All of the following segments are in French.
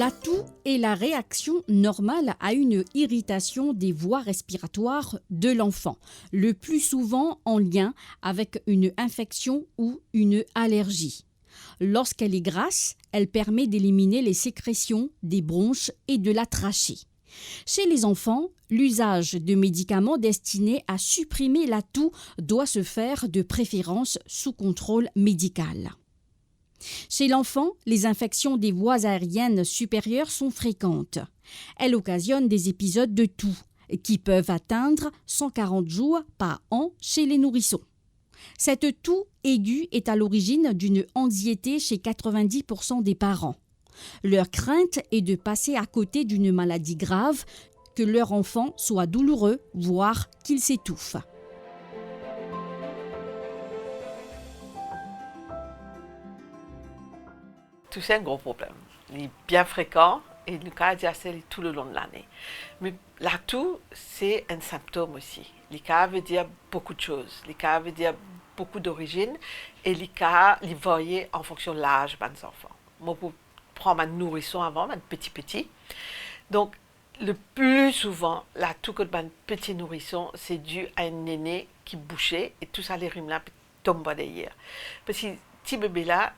La toux est la réaction normale à une irritation des voies respiratoires de l'enfant, le plus souvent en lien avec une infection ou une allergie. Lorsqu'elle est grasse, elle permet d'éliminer les sécrétions des bronches et de la trachée. Chez les enfants, l'usage de médicaments destinés à supprimer la toux doit se faire de préférence sous contrôle médical. Chez l'enfant, les infections des voies aériennes supérieures sont fréquentes. Elles occasionnent des épisodes de toux qui peuvent atteindre 140 jours par an chez les nourrissons. Cette toux aiguë est à l'origine d'une anxiété chez 90% des parents. Leur crainte est de passer à côté d'une maladie grave, que leur enfant soit douloureux, voire qu'il s'étouffe. Tout c'est un gros problème. Il est bien fréquent et le cas est tout le long de l'année. Mais la toux, c'est un symptôme aussi. Le cas veut dire beaucoup de choses. Le cas veut dire beaucoup d'origines et le cas, il varie en fonction de l'âge des enfants. Moi, pour prendre un nourrisson avant, un petit. Donc, le plus souvent, la toux que un petit nourrisson, c'est dû à un néné qui bouchait et tout ça, les rimes là, tombent derrière. Parce que petit bébé là,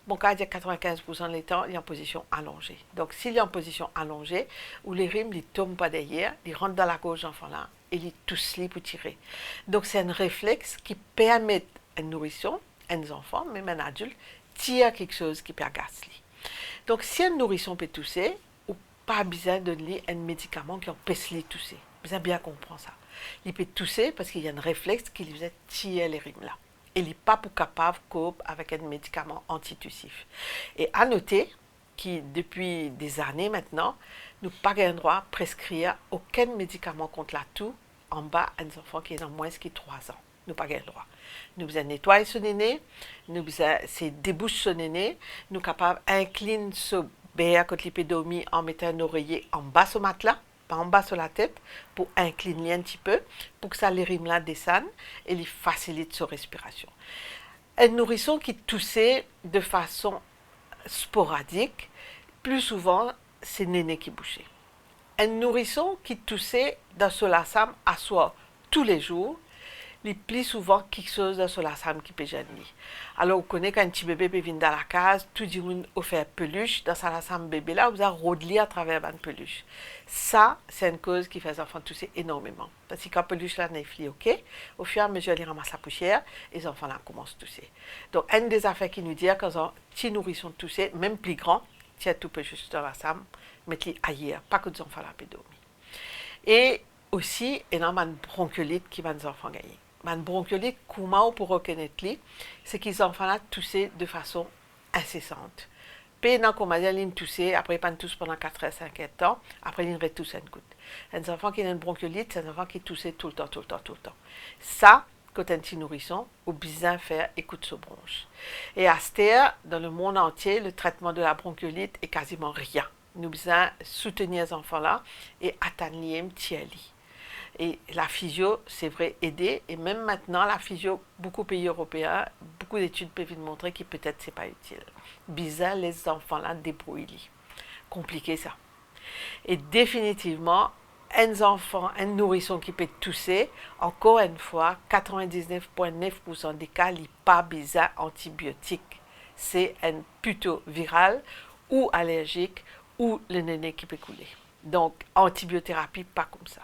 mon cas, il y a 95% du temps, il est en position allongée. Donc, s'il est en position allongée, où les rimes ne tombent pas derrière, ils rentrent dans la gorge de l'enfant là, et ils toussent pour tirer. Donc, c'est un réflexe qui permet à un nourrisson, à un enfant, même un adulte, tirer quelque chose qui peut agacer. Donc, si un nourrisson peut tousser, ou pas besoin de donner un médicament qui empêche de tousser. Vous avez bien compris ça. Il peut tousser parce qu'il y a un réflexe qui lui faisait tirer les rimes là. Il n'est pas capable de cope avec un médicament antitussif. Et à noter que depuis des années maintenant, nous n'avons pas le droit de prescrire aucun médicament contre la toux en bas à un enfant qui est dans moins de 3 ans. Nous n'avons pas le droit. Nous devons nettoyer son néné, nous devons déboucher son néné, nous sommes capables d'incliner ce bébé contre l'épidémie en mettant un oreiller en bas sur le matelas, pas en bas sur la tête, pour incliner un petit peu, pour que ça les rimes là descendent et lui facilite sa respiration. Un nourrisson qui toussait de façon sporadique, plus souvent, c'est néné qui bouchait. Un nourrisson qui toussait dans ce lassam à soi tous les jours, il plus souvent quelque chose dans ce lassam qui peut gêner. Alors, vous connaissez qu'un petit bébé peut venir dans la case, tout le monde offert peluche, dans sa lassam bébé là, vous avez rôdé à travers une peluche. Ça, c'est une cause qui fait les enfants tousser énormément. Parce que quand la peluche là n'est flie, ok, au fur et à mesure, ils ramassent la poussière, et les enfants là commencent à tousser. Donc, une des affaires qui nous dit, quand un petit nourrisson tousser, même plus grand, tiens tout peu juste dans la lassam, mettez-les ailleurs, pas que les enfants là peuvent dormir. Et aussi, il y a une bronchiolite qui va les enfants gagner. Une bronchiolite, comment on peut reconnaître, c'est qu'ils enfants là tousser de façon incessante. Puis, quand on a dit tousser, après, ils toussent pendant 4 à 5 ans, après, ils retoussent une goutte. Un enfant qui a une bronchiolite, c'est un enfant qui tousse tout le temps. Ça, quand un petit nourrisson, on besoin faire écoute sa bronche. Et à cette heure, dans le monde entier, le traitement de la bronchiolite est quasiment rien. Nous besoin soutenir ces enfants-là et attendre les petits. Et la physio, c'est vrai, aider. Et même maintenant, la physio, beaucoup de pays européens, beaucoup d'études peuvent montrer que peut-être c'est pas utile. Bizarre, les enfants-là débrouillent. Compliqué ça. Et définitivement, un enfant, un nourrisson qui peut tousser, encore une fois, 99,9% des cas, il n'est pas bizarre antibiotique. C'est un plutôt viral ou allergique ou le néné qui peut couler. Donc, antibiothérapie, pas comme ça.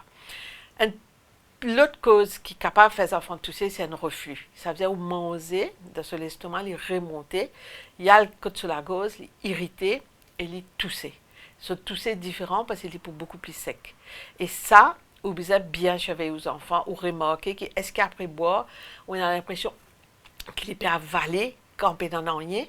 L'autre cause qui est capable de faire les enfants tousser, c'est un reflux. Ça veut dire manger dans l'estomac, il remonter, il y a le côté sur la gorge, il irrité et il tousser. Ce tousser est différent parce qu'il est beaucoup plus sec. Et ça, vous devez bien surveiller aux enfants ou remarquer qu'est-ce qu'après boire, on a l'impression qu'il peut avaler camper dans rien,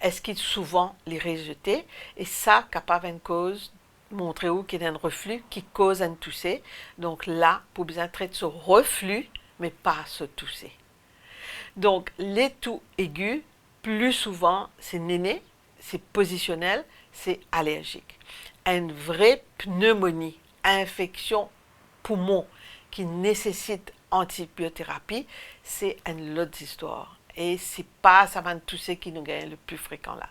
est-ce qu'il souvent les rejeter et ça capable une cause montrer où qu'il y a un reflux qui cause un tousser. Donc là, pour bien traiter ce reflux, mais pas ce tousser. Donc les toux aigus, plus souvent, c'est néné, c'est positionnel, c'est allergique. Une vraie pneumonie, infection poumon qui nécessite antibiothérapie, c'est une autre histoire. Et ce n'est pas ça va tousser qui nous gagne le plus fréquent là.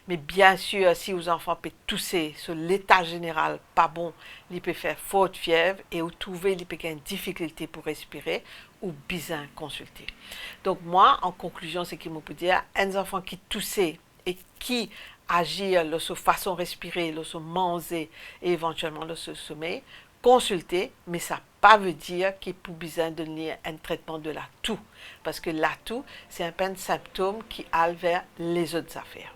Mais bien sûr, si vos enfants peuvent tousser sur l'état général pas bon, ils peuvent faire forte fièvre et ou trouver une difficulté pour respirer ou bien consulter. Donc moi, en conclusion, ce qu'il me peut dire, un enfant qui tousse et qui agit de sa façon de respirer, de son manger et éventuellement de son sommeil, consulter, mais ça ne pas veut dire qu'il peut besoin de donner un traitement de la toux, parce que la toux, c'est un peu un symptôme qui aille vers les autres affaires.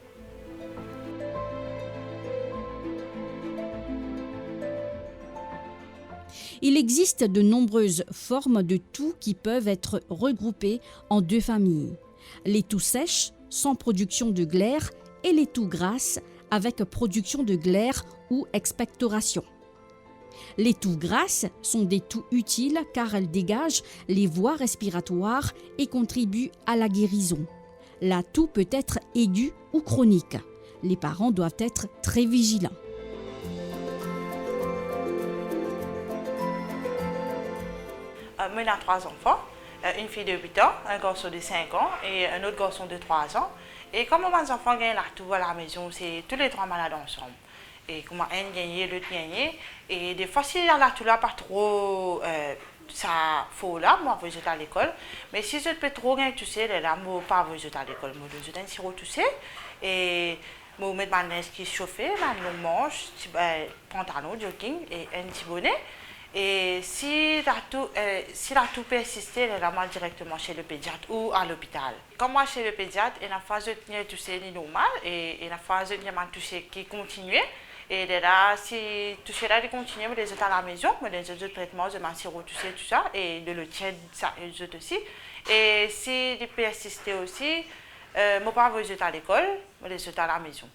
Il existe de nombreuses formes de toux qui peuvent être regroupées en deux familles. Les toux sèches, sans production de glaire, et les toux grasses, avec production de glaire ou expectoration. Les toux grasses sont des toux utiles car elles dégagent les voies respiratoires et contribuent à la guérison. La toux peut être aiguë ou chronique. Les parents doivent être très vigilants. Moi, j'ai 3 enfants, une fille de 8 ans, un garçon de 5 ans et un autre garçon de 3 ans. Et comme mes enfants gagnent la toux à la maison, c'est tous les 3 malades ensemble. Et comment un gagne, l'autre gagne. Et des fois, si la toux là pas trop, ça faut là, moi, je vais à l'école. Mais si je peux trop gagner tousser, là, moi, pas je vais à l'école. Moi, je vais un sirop tousser. Et moi, mettre ma neige qui chauffée, ma manche, pantalon, jogging et un petit bonnet. Et si la toux persiste, elle va directement chez le pédiatre ou à l'hôpital. Comme moi, chez le pédiatre, il y a une phase de tousser normale et il y a une phase de tousser qui continue. Et là, si toucher là, il continue, mais les autres à la maison, mais les autres traitements, je m'en sirop tousser, tout ça, et de le tiède, ça, et les autres aussi. Et si il persiste aussi, moi, pas vous à l'école, mais les autres à la maison.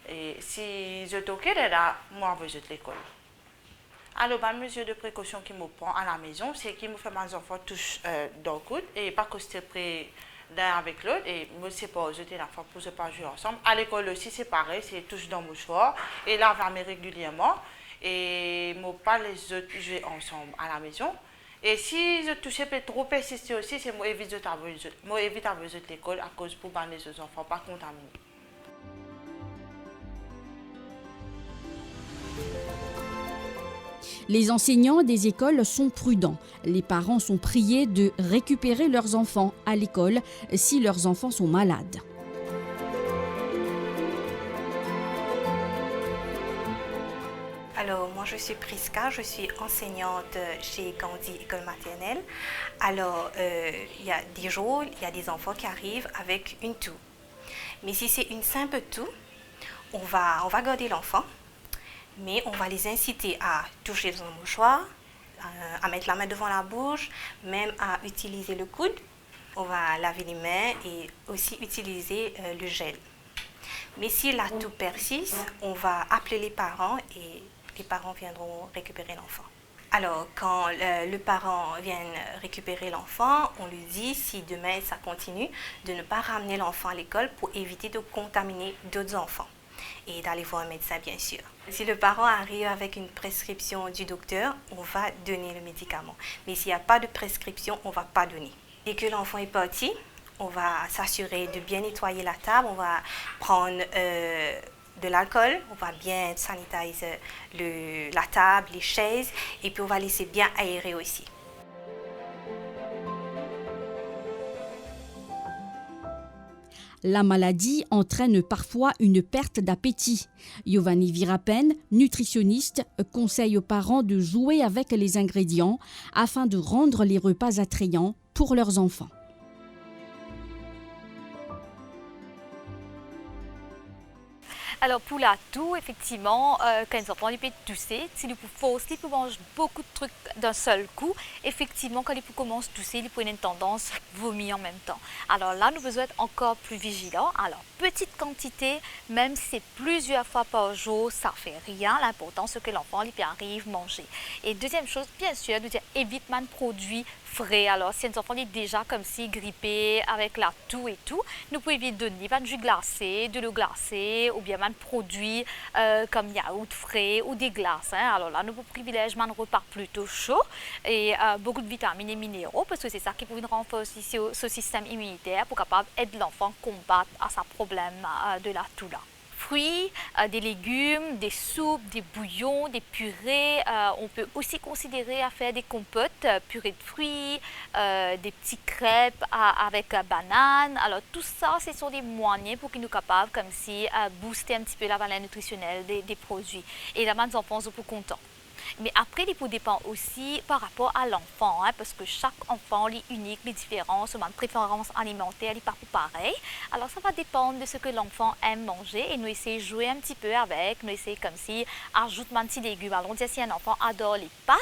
Et si je toque, là, moi, vous à l'école. Alors, la mesure de précaution qui me prend à la maison, c'est qu'il me fait mes enfants tous dans le coude et pas coster près l'un avec l'autre. Et moi, c'est pas jeter l'enfant pour ne pas jouer ensemble. À l'école aussi, c'est pareil, c'est tous dans le mouchoir et laver régulièrement. Et moi, pas les autres jouer ensemble à la maison. Et si je touche peut trop persister aussi, c'est moi évite de l'école à cause pour les autres enfants pas contaminés. Les enseignants des écoles sont prudents. Les parents sont priés de récupérer leurs enfants à l'école si leurs enfants sont malades. Alors, moi, je suis Priska, je suis enseignante chez Gandhi École Maternelle. Alors, il y a des jours, il y a des enfants qui arrivent avec une toux. Mais si c'est une simple toux, on va garder l'enfant. Mais on va les inciter à toucher son mouchoir, à mettre la main devant la bouche, même à utiliser le coude. On va laver les mains et aussi utiliser le gel. Mais si la toux persiste, on va appeler les parents et les parents viendront récupérer l'enfant. Alors, quand le parent vient récupérer l'enfant, on lui dit, si demain ça continue, de ne pas ramener l'enfant à l'école pour éviter de contaminer d'autres enfants. Et d'aller voir un médecin, bien sûr. Si le parent arrive avec une prescription du docteur, on va donner le médicament. Mais s'il n'y a pas de prescription, on ne va pas donner. Dès que l'enfant est parti, on va s'assurer de bien nettoyer la table. On va prendre de l'alcool, on va bien sanitiser la table, les chaises, et puis on va laisser bien aérer aussi. La maladie entraîne parfois une perte d'appétit. Giovanni Virapen, nutritionniste, conseille aux parents de jouer avec les ingrédients afin de rendre les repas attrayants pour leurs enfants. Alors pour la toux, effectivement, quand les enfants peuvent tousser, si ils peuvent manger beaucoup de trucs d'un seul coup, effectivement, quand ils commencent à tousser, ils prennent une tendance à vomir en même temps. Alors là, nous devons être encore plus vigilants. Alors, petite quantité, même si c'est plusieurs fois par jour, ça ne fait rien. L'important, c'est que l'enfant arrive à manger. Et deuxième chose, bien sûr, nous dire évite de produits frais. Alors, si un enfant est déjà comme si grippé avec la toux et tout, nous pouvons éviter de donner du jus glacé, de l'eau glacée ou bien de produits comme yaourt frais ou des glaces. Alors là, nous privilégions un repas plutôt chaud et beaucoup de vitamines et minéraux parce que c'est ça qui peut renforcer ce système immunitaire pour capable aider l'enfant à combattre à sa problème de la toux là. Fruits, des légumes, des soupes, des bouillons, des purées. On peut aussi considérer à faire des compotes, purées de fruits, des petits crêpes avec bananes. Alors tout ça, ce sont des moyens pour qu'ils nous capables comme si booster un petit peu la valeur nutritionnelle des produits. Et là, les enfants sont plus contents. Mais après, il faut dépendre aussi par rapport à l'enfant, parce que chaque enfant est unique, est différent, son préférence alimentaire n'est pas pareil. Alors, ça va dépendre de ce que l'enfant aime manger et nous essayons de jouer un petit peu avec, nous essayons comme si ajoute un petit légume. Alors, on dit si un enfant adore les pâtes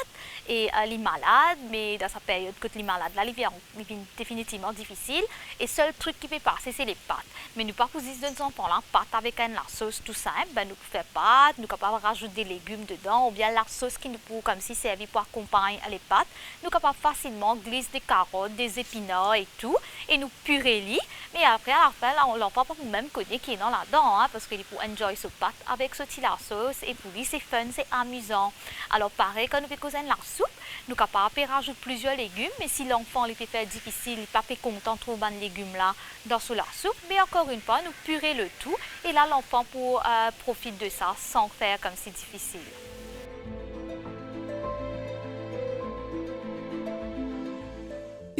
et il est malade, mais dans sa période que il est malade, là, il est définitivement difficile. Et seul truc qui peut passer, c'est les pâtes. Mais nous pas poser de nos enfants là, pâtes avec la sauce tout simple, nous pouvons faire pâtes, nous sommes capables de rajouter des légumes dedans ou bien la sauce qui nous peut comme si servi pour accompagner les pâtes. Nous sommes capables facilement glisser des carottes, des épinards et tout, et nous purer les. Mais après, à la fin, l'enfant peut même connaître qui est dans là-dedans, parce qu'il faut enjoy ce pâte avec ce petit la sauce, et pour lui, c'est fun, c'est amusant. Alors, pareil, quand nous faisons cuisiner la soupe, nous sommes capables de rajouter plusieurs légumes, mais si l'enfant lui fait faire difficile, il n'est pas content de trouver des légumes là dans la soupe, mais encore une fois, nous purer le tout, et là, l'enfant profite de ça sans faire comme si difficile.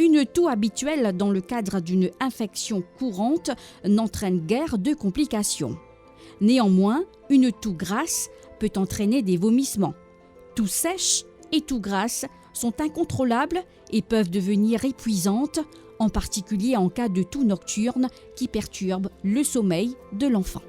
Une toux habituelle dans le cadre d'une infection courante n'entraîne guère de complications. Néanmoins, une toux grasse peut entraîner des vomissements. Toux sèche et toux grasse sont incontrôlables et peuvent devenir épuisantes, en particulier en cas de toux nocturne qui perturbe le sommeil de l'enfant.